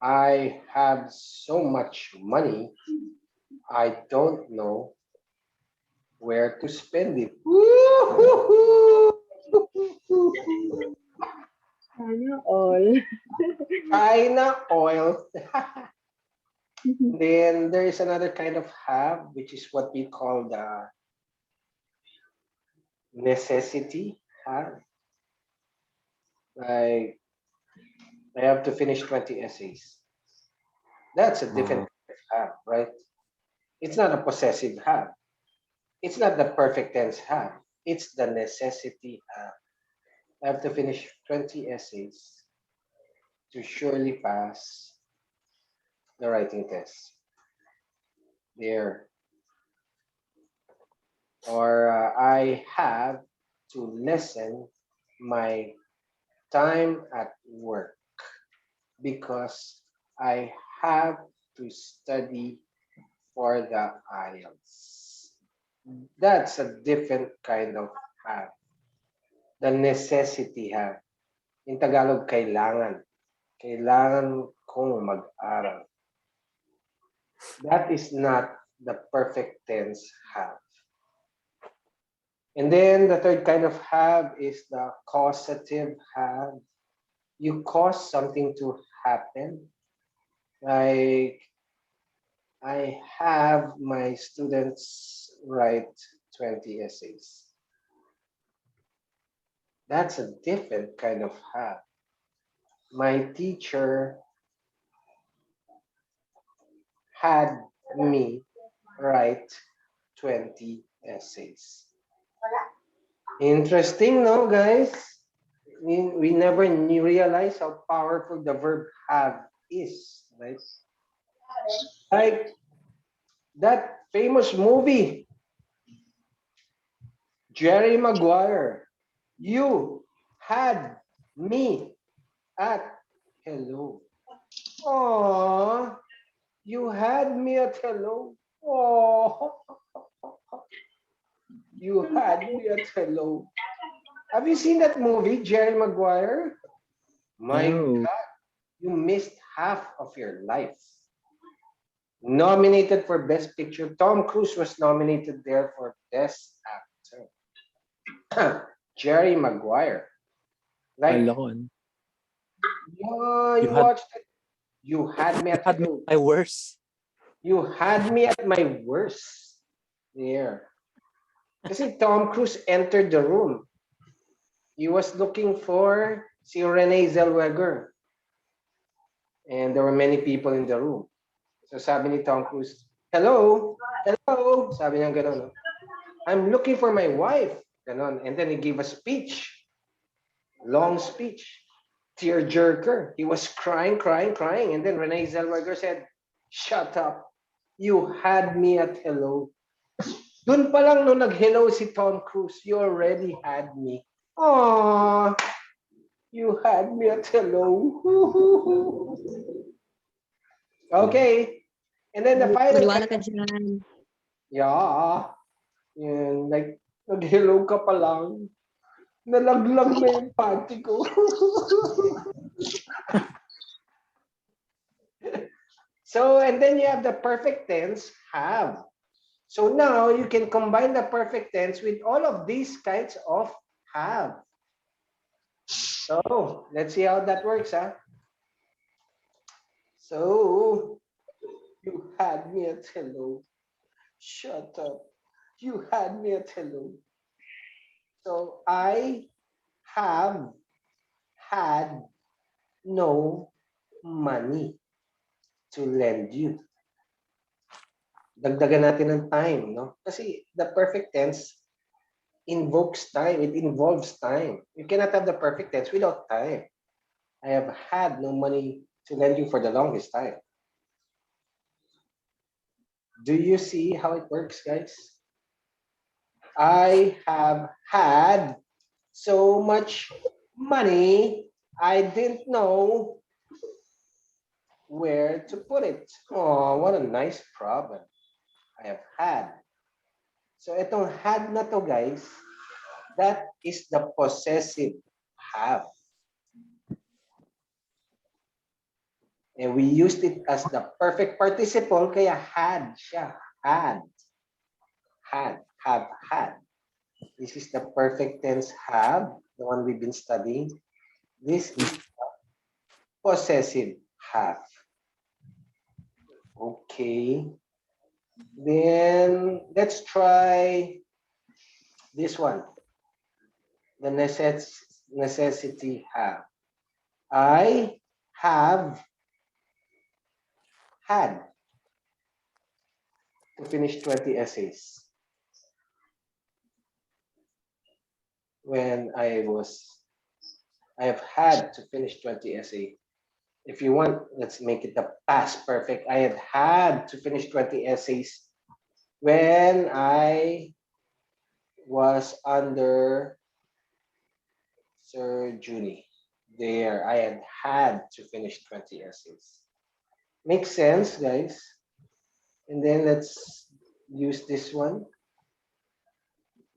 I have so much money, I don't know where to spend it. Sana all. China oil. Then there is another kind of have, which is what we call the necessity have. Like I have to finish 20 essays. That's a different kind of have, right? It's not a possessive have. It's not the perfect tense have. It's the necessity have. I have to finish 20 essays to surely pass the writing test. There. Or I have to lessen my time at work because I have to study for the IELTS. That's a different kind of have. The necessity have. In Tagalog, kailangan. Kailangan kong mag-aral. That is not the perfect tense have. And then the third kind of have is the causative have. You cause something to happen. Like I have my students write 20 essays. That's a different kind of have. My teacher had me write 20 essays. Interesting, no, guys? We never realize how powerful the verb have is, right? Like that famous movie, Jerry Maguire. You had me at hello. Oh, you had me at hello. Oh, you had me at hello. Have you seen that movie, Jerry Maguire? My No. God, you missed half of your life. Nominated for Best Picture. Tom Cruise was nominated there for Best Actor. Jerry Maguire. Like, Kala ko, ano, yeah, you you had watched it. You had me you at had me hello. at my worst. You had me at my worst. There. Kasi Tom Cruise entered the room. He was looking for si Renee Zellweger. And there were many people in the room. So sabi ni Tom Cruise, hello, hello. Sabi niya gano'n, no? I'm looking for my wife. Ganon. And then he gave a speech. Long speech. Tearjerker. He was crying, crying, crying. And then Renee Zellweger said, shut up. You had me at hello. Dun pa lang nung nag-hello si Tom Cruise, you already had me. Aww, you had me at hello. Okay. And then the final Maniwala ka dyan. yeah. Yan, like, nag-hello ka pa lang. Nalaglag na yung panty ko. So, and then you have the perfect tense, have. So now you can combine the perfect tense with all of these kinds of have. So, let's see how that works, huh? So, you had me at hello. Shut up. You had me at hello. So, I have had no money to lend you. Dagdagan natin ng time, no? Kasi the perfect tense invokes time. It involves time. You cannot have the perfect tense without time. I have had no money to lend you for the longest time. Do you see how it works, guys? I have had so much money, I didn't know where to put it. Oh, what a nice problem. I have had. So itong had na to, guys, that is the possessive have. And we used it as the perfect participle, kaya had siya. Had. Have had. This is the perfect tense have, the one we've been studying. This is possessive have. Okay. Then let's try this one. The necessity have. I have had to finish 20 essays when I have had to finish 20 essays. If you want, let's make it the past perfect. I have had to finish 20 essays when I was under Sir Junie. There, I had to finish 20 essays. Makes sense, guys. And then let's use this one.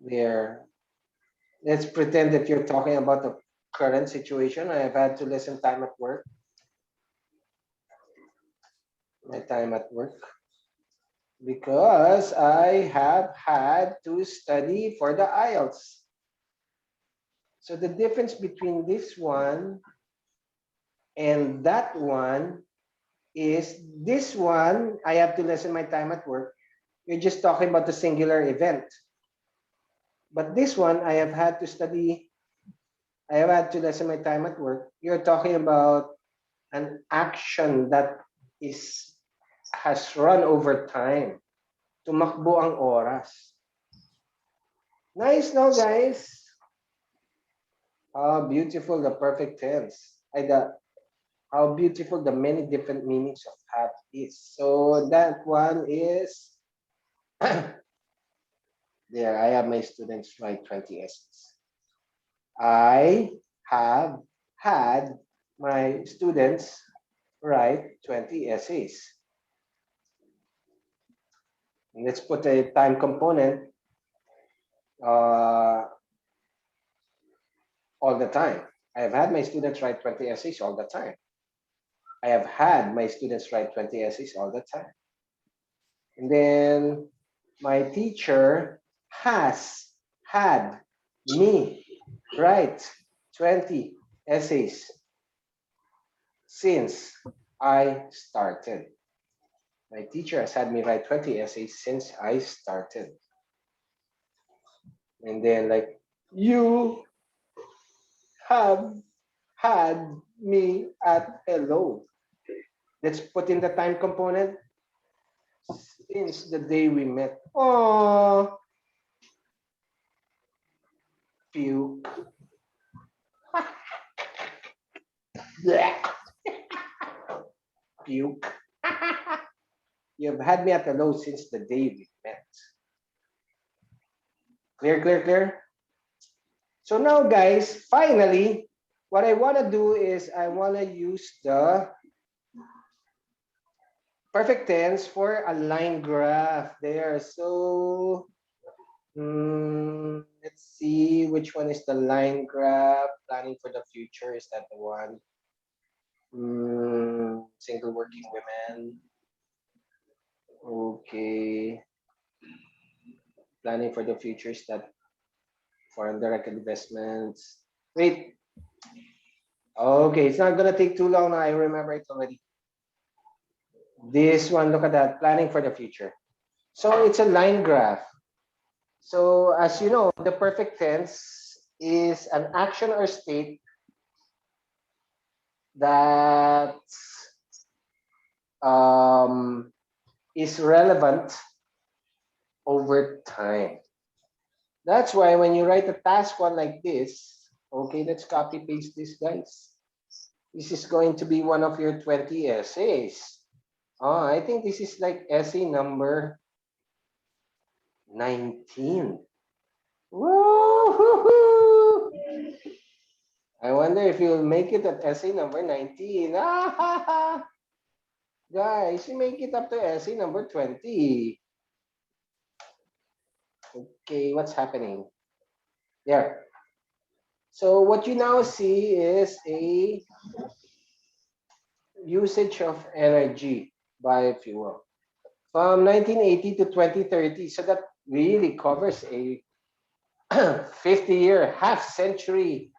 There. Let's pretend that you're talking about the current situation. I have had to listen time at work. My time at work. Because I have had to study for the IELTS. So the difference between this one and that one is this one, I have to lessen my time at work. You're just talking about the singular event. But this one, I have had to study, I have had to lessen my time at work. You're talking about an action that has run over time. Tumakbo ang oras. Nice, no, guys? How beautiful the perfect tense. How beautiful the many different meanings of have is. So that one is there. I have my students write 20 essays. I have had my students write 20 essays. And let's put a time component all the time. I have had my students write 20 essays all the time. I have had my students write 20 essays all the time. And then my teacher has had me write 20 essays since I started. My teacher has had me write 20 essays since I started. And then like, you have had me at hello. Let's put in the time component. Since the day we met. Oh, puke. Puke. You've had me at hello since the day we met. Clear, clear, clear? So now, guys, finally, what I want to do is I want to use the perfect tense for a line graph there. So let's see which one is the line graph. Planning for the future, is that the one? Single working women. Okay. Planning for the future, is that foreign direct investments? Wait. Okay, it's not gonna take too long now. I remember it already. This one, look at that, planning for the future. So it's a line graph. So as you know, the perfect tense is an action or state that is relevant over time. That's why when you write a task one like this, okay, let's copy paste this, guys. This is going to be one of your 20 essays. Oh, I think this is like essay number 19. Woo! I wonder if you'll make it at essay number 19. Guys, you make it up to essay number 20. Okay, what's happening? There. So what you now see is a usage of energy by fuel from 1980 to 2030. So that really covers a 50-year, half-century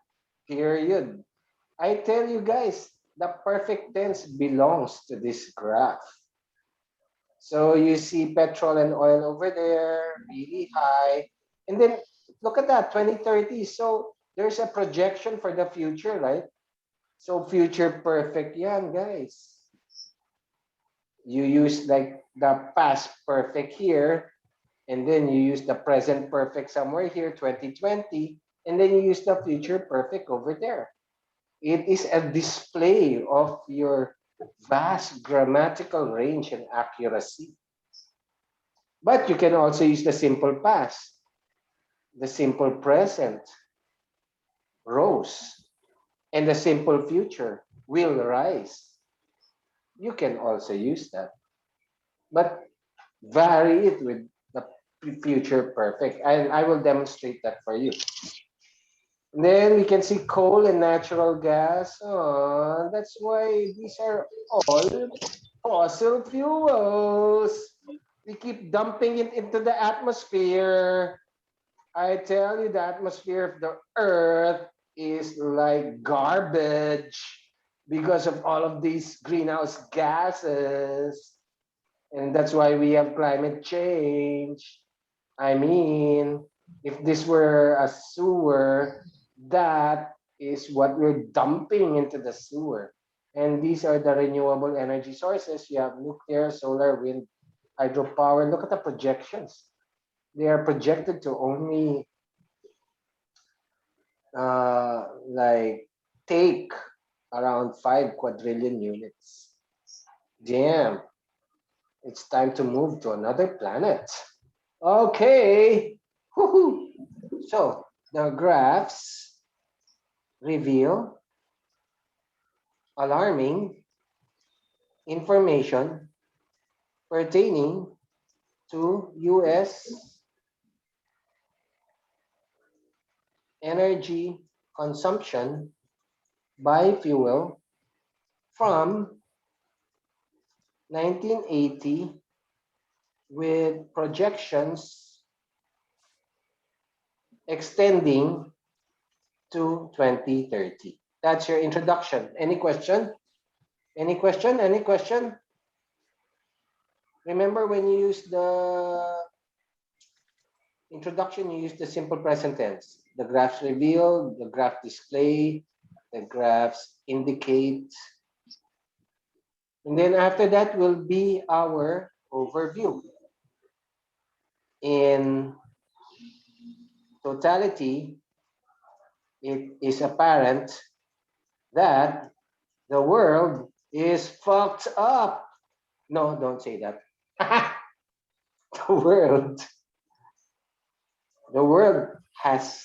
period. I tell you guys, the perfect tense belongs to this graph. So you see petrol and oil over there, really high. And then look at that, 2030. So there's a projection for the future, right? So future perfect yan, guys. You use like the past perfect here, and then you use the present perfect somewhere here, 2020, and then you use the future perfect over there. It is a display of your vast grammatical range and accuracy. But you can also use the simple past, the simple present, rose, and the simple future, will rise. You can also use that. But vary it with the future perfect. And I will demonstrate that for you. And then we can see coal and natural gas. Oh, that's why these are all fossil fuels. We keep dumping it into the atmosphere. I tell you, the atmosphere of the earth is like garbage because of all of these greenhouse gases. And that's why we have climate change. I mean, if this were a sewer, that is what we're dumping into the sewer. And these are the renewable energy sources. You have nuclear, solar, wind, hydropower. Look at the projections. They are projected to only like take around 5 quadrillion units. Damn, it's time to move to another planet. Okay. Woohoo. So the graphs reveal alarming information pertaining to US energy consumption by fuel from 1980 with projections extending to 2030. That's your introduction. Any question? Any question? Any question? Remember when you use the introduction, you use the simple present tense. The graphs reveal, the graph display, the graphs indicate. And then after that will be our overview. In totality, it is apparent that the world is fucked up. No, don't say that. the world, the world has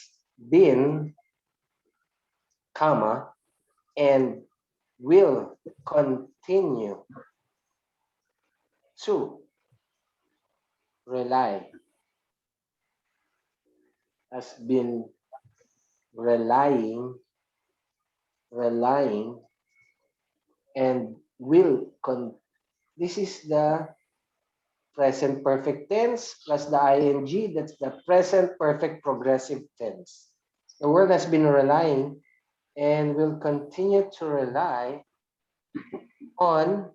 been, comma, and will continue to rely, has been relying, and will this is the present perfect tense plus the ing. That's the present perfect progressive tense. The world has been relying and will continue to rely on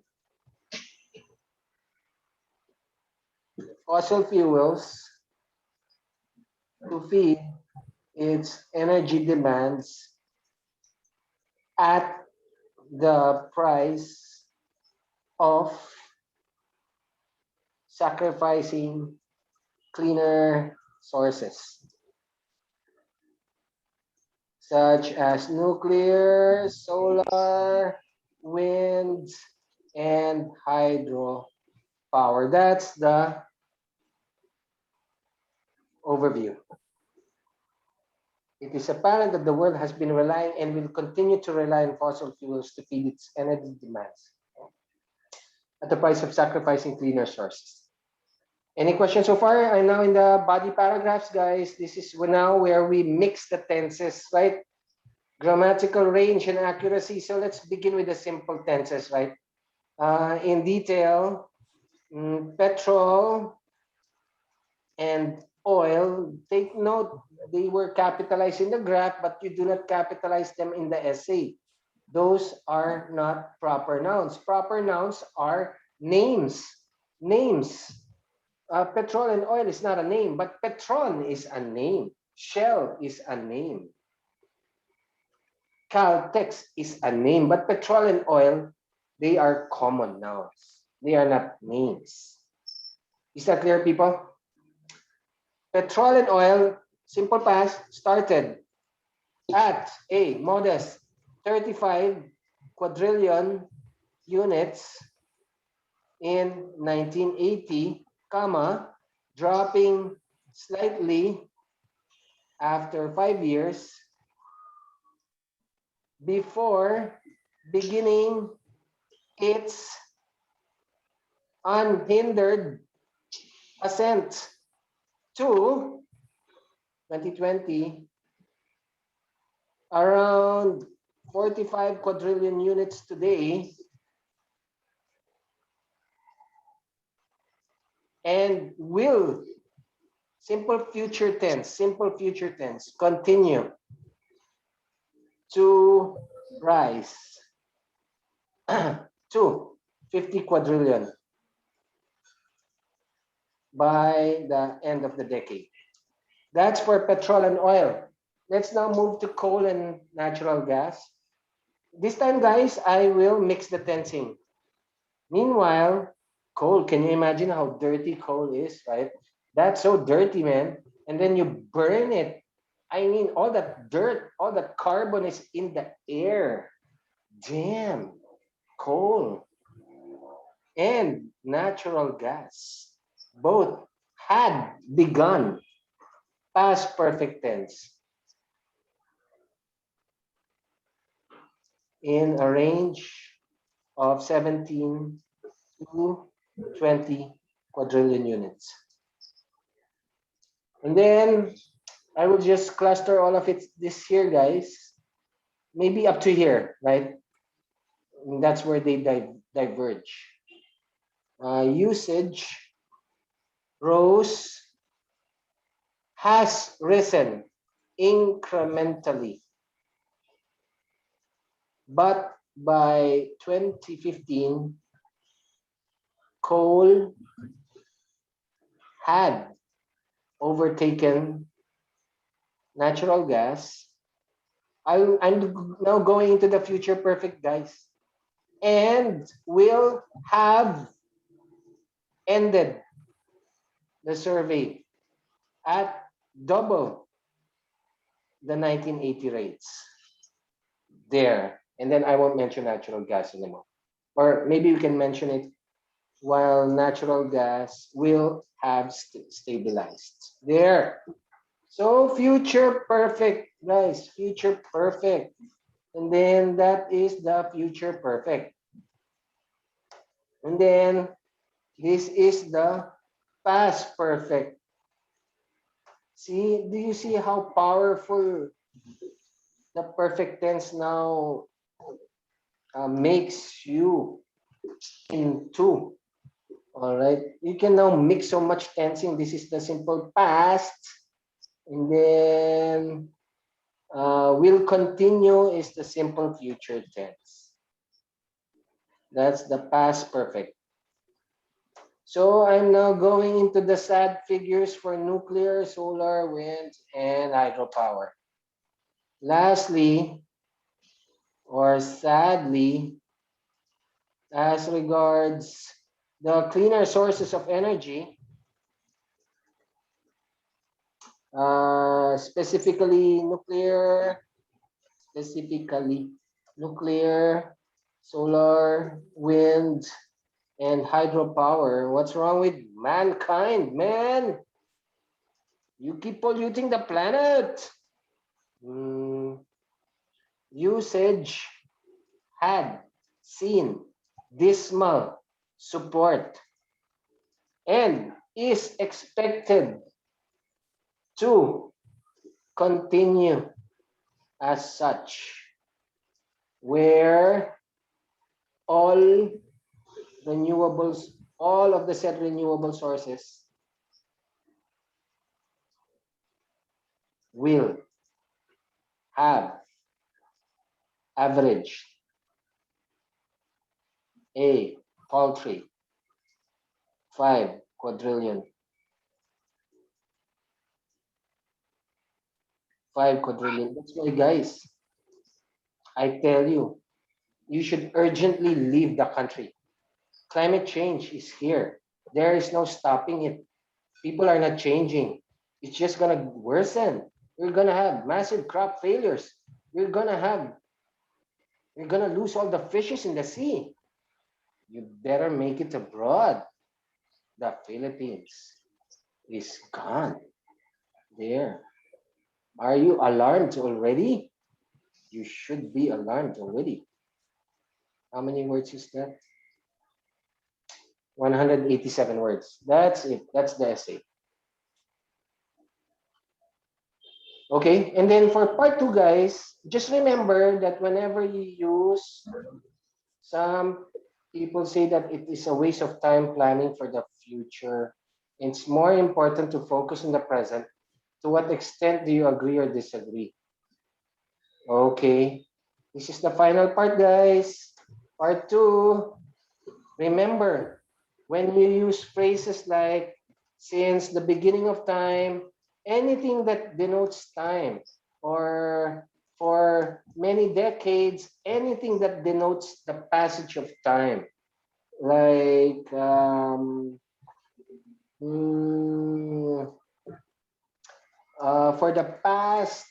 fossil fuels to feed its energy demands at the price of sacrificing cleaner sources. such as nuclear, solar, wind, and hydro power. That's the overview. It is apparent that the world has been relying and will continue to rely on fossil fuels to feed its energy demands at the price of sacrificing cleaner sources. Any questions so far? I'm now in the body paragraphs, guys. This is now where we mix the tenses, right? Grammatical range and accuracy. So let's begin with the simple tenses, right? In detail, petrol and oil. Take note, they were capitalized in the graph, but you do not capitalize them in the essay. Those are not proper nouns. Proper nouns are names. Names. Petrol and oil is not a name, but Petron is a name. Shell is a name. Caltex is a name, but petrol and oil, they are common nouns. They are not names. Is that clear, people? Petrol and oil, simple past, started at a modest 35 quadrillion units in 1980, comma, dropping slightly after 5 years before beginning its unhindered ascent to 2020 around 45 quadrillion units today, and will, simple future tense, continue to rise to 50 quadrillion by the end of the decade. That's for petrol and oil. Let's now move to coal and natural gas. This time, guys, I will mix the tensing. Meanwhile, coal, can you imagine how dirty coal is, right? That's so dirty, man. And then you burn it. I mean, all that dirt, all that carbon is in the air. Damn, coal and natural gas both had begun, past perfect tense, in a range of 17 to 20 quadrillion units. And then I will just cluster all of it this here, guys. Maybe up to here, right? And that's where they diverge. Usage rose, has risen incrementally. But by 2015, coal had overtaken natural gas. I'm now going into the future perfect, guys, and will have ended the survey at double the 1980 rates. There. And then I won't mention natural gas anymore. Or maybe we can mention it while natural gas will have stabilized. There. So future perfect, guys, future perfect. And then that is the future perfect. And then this is the past perfect. See, do you see how powerful the perfect tense now makes you into? All right, you can now mix so much tensing. This is the simple past, and then will continue is the simple future tense. That's the past perfect. So I'm now going into the sad figures for nuclear, solar, wind, and hydropower. Lastly, or sadly, as regards the cleaner sources of energy, specifically nuclear, specifically nuclear, solar, wind, and hydropower. What's wrong with mankind, man? You keep polluting the planet. Usage had seen dismal support and is expected to continue as such, where all renewables, all of the said renewable sources will have averaged a paltry 5 quadrillion. 5 quadrillion. That's why, guys, I tell you, you should urgently leave the country. Climate change is here. There is no stopping it. People are not changing. It's just gonna worsen. We're gonna have massive crop failures. We're gonna lose all the fishes in the sea. You better make it abroad. The Philippines is gone. There. Are you alarmed already? You should be alarmed already. How many words is that? 187 words. That's it. That's the essay. Okay, and then for part two, guys, just remember that whenever you use, some people say that it is a waste of time planning for the future. It's more important to focus on the present. To what extent do you agree or disagree? Okay, this is the final part, guys. Part two. Remember, when you use phrases like since the beginning of time, anything that denotes time, or for many decades, anything that denotes the passage of time, like mm, for the past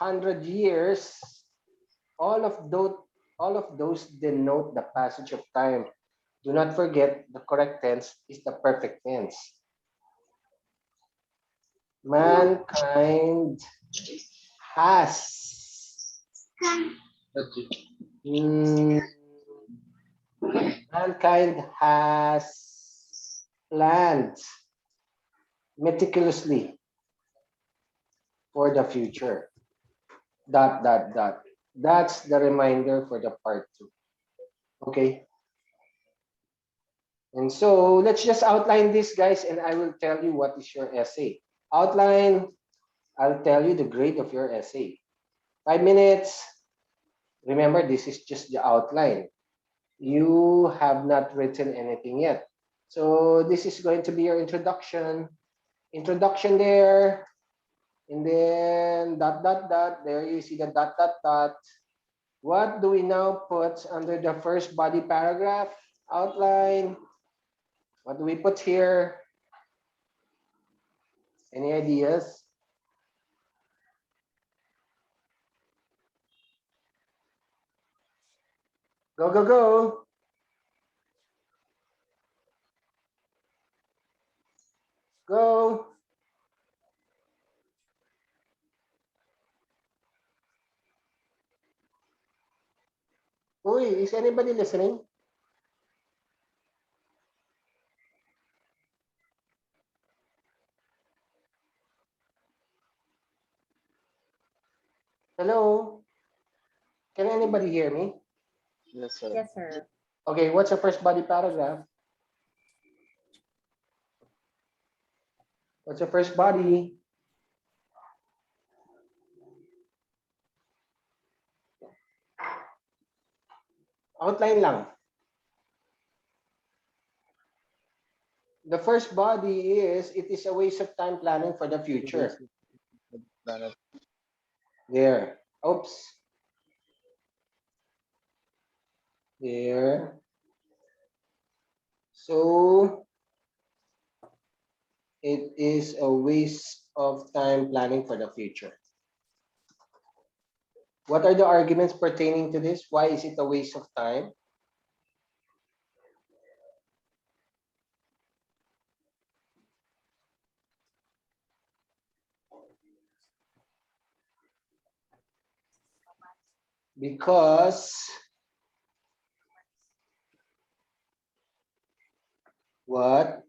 100 years, all of those denote the passage of time. Do not forget the correct tense is the perfect tense. Mankind has mm, mankind has planned meticulously for the future. Dot dot dot. That's the reminder for the part two. Okay. And so let's just outline this, guys, and I will tell you what is your essay. Outline, I'll tell you the grade of your essay. 5 minutes. Remember, this is just the outline. You have not written anything yet. So this is going to be your introduction. Introduction there. And then dot, dot, dot. There you see the dot, dot, dot. What do we now put under the first body paragraph? Outline. What do we put here? Any ideas? Go, go, go. Go. Uy, is anybody listening? Hello? Can anybody hear me? Yes, sir. Yes, sir. Okay, what's the first body paragraph? What's the first body? Outline lang. The first body is, it is a waste of time planning for the future. There. Oops. There. So, it is a waste of time planning for the future. What are the arguments pertaining to this? Why is it a waste of time? Because what?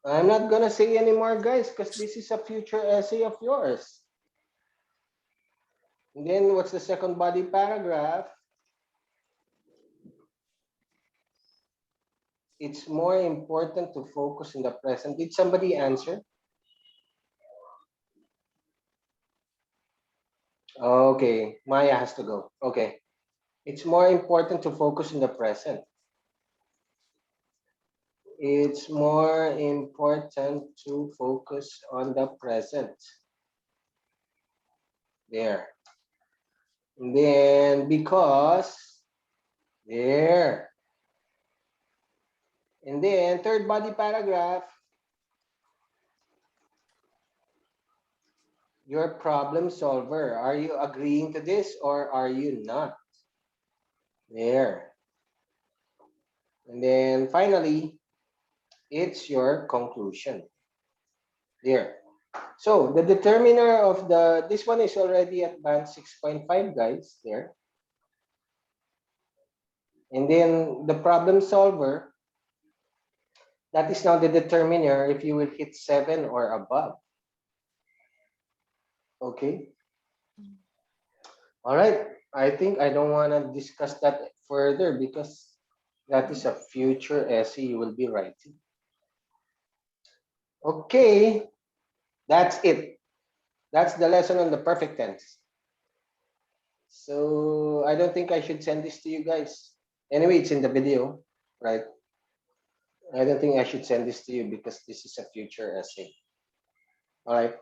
I'm not gonna say anymore, guys, because this is a future essay of yours. And then what's the second body paragraph? It's more important to focus in the present. Did somebody answer? Okay, Maya has to go. Okay. It's more important to focus in the present. It's more important to focus on the present. There. And then because there. And then third body paragraph, your problem solver. Are you agreeing to this or are you not? There. And then finally, it's your conclusion. There. So the determiner of this one is already at band 6.5, guys, there. And then the problem solver, that is now the determiner if you will hit 7 or above. Okay. All right. I think I don't want to discuss that further because that is a future essay you will be writing. Okay. That's it. That's the lesson on the perfect tense. So I don't think I should send this to you guys. Anyway, it's in the video, right? I don't think I should send this to you because this is a future essay. All right.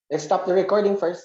Let's stop the recording first.